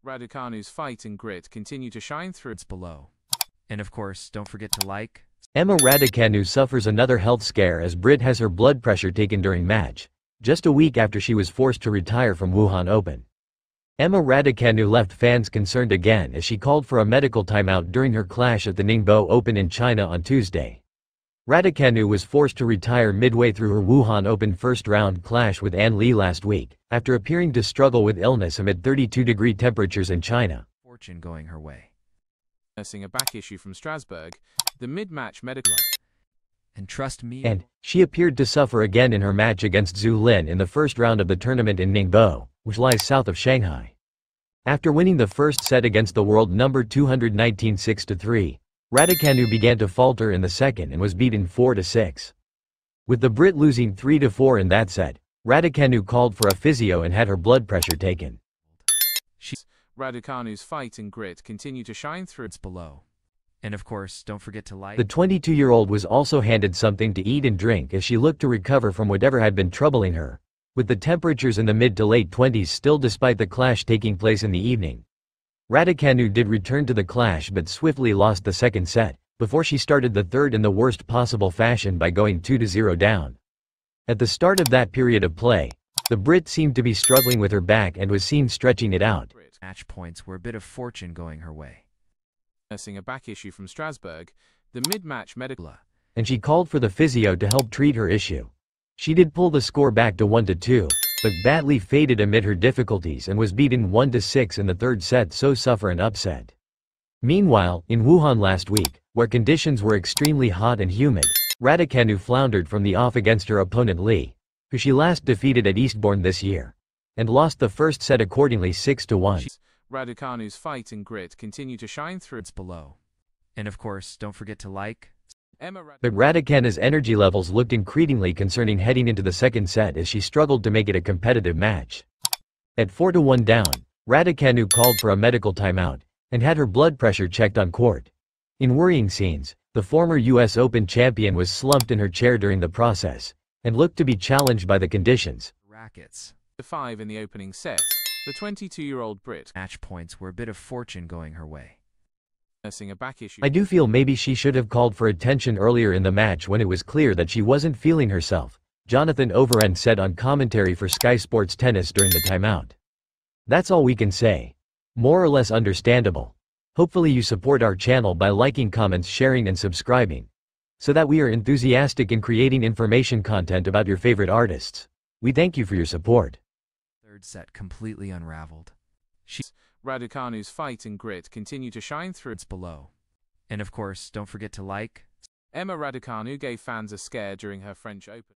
Raducanu's fight and grit continue to shine through. It's below. And of course, don't forget to like. Emma Raducanu suffers another health scare as Brit has her blood pressure taken during match, just a week after she was forced to retire from Wuhan Open. Emma Raducanu left fans concerned again as she called for a medical timeout during her clash at the Ningbo Open in China on Tuesday. Raducanu was forced to retire midway through her Wuhan Open first-round clash with An Li last week, after appearing to struggle with illness amid 32-degree temperatures in China. Fortune going her way. Nursing a back issue from Strasbourg, the mid-match medical. And trust me. And she appeared to suffer again in her match against Zhu Lin in the first round of the tournament in Ningbo, which lies south of Shanghai. After winning the first set against the world number 219 6-3, Raducanu began to falter in the second and was beaten 4-6. With the Brit losing 3-4 in that set, Raducanu called for a physio and had her blood pressure taken. Raducanu's fight and grit continue to shine through. It's below. And of course, don't forget to like. The 22-year-old was also handed something to eat and drink as she looked to recover from whatever had been troubling her, with the temperatures in the mid to late 20s still despite the clash taking place in the evening. Raducanu did return to the clash but swiftly lost the second set, before she started the third in the worst possible fashion by going 2-0 down. At the start of that period of play, the Brit seemed to be struggling with her back and was seen stretching it out. Match points were a bit of fortune going her way. Nursing a back issue from Strasbourg, the mid-match medical. And she called for the physio to help treat her issue. She did pull the score back to 1-2, but badly faded amid her difficulties and was beaten 1-6 in the third set, so suffer an upset. Meanwhile, in Wuhan last week, where conditions were extremely hot and humid, Raducanu floundered from the off against her opponent Li, who she last defeated at Eastbourne this year, and lost the first set accordingly 6-1. Raducanu's fight and grit continue to shine through. It's below. And of course, don't forget to like. But Raducanu's energy levels looked increasingly concerning heading into the second set as she struggled to make it a competitive match. At 4-1 down, Raducanu called for a medical timeout, and had her blood pressure checked on court. In worrying scenes, the former US Open champion was slumped in her chair during the process, and looked to be challenged by the conditions. Rackets. 5 in the opening set, the 22-year-old Brit. Match points were a bit of fortune going her way. Nursing a back issue. I do feel maybe she should have called for attention earlier in the match when it was clear that she wasn't feeling herself, Jonathan Overend said on commentary for Sky Sports Tennis during the timeout. That's all we can say. More or less understandable. Hopefully you support our channel by liking, comments, sharing and subscribing, so that we are enthusiastic in creating information content about your favorite artists. We thank you for your support. Third set completely unraveled. Raducanu's fight and grit continue to shine through. It's below. And of course, don't forget to like. Emma Raducanu gave fans a scare during her French Open.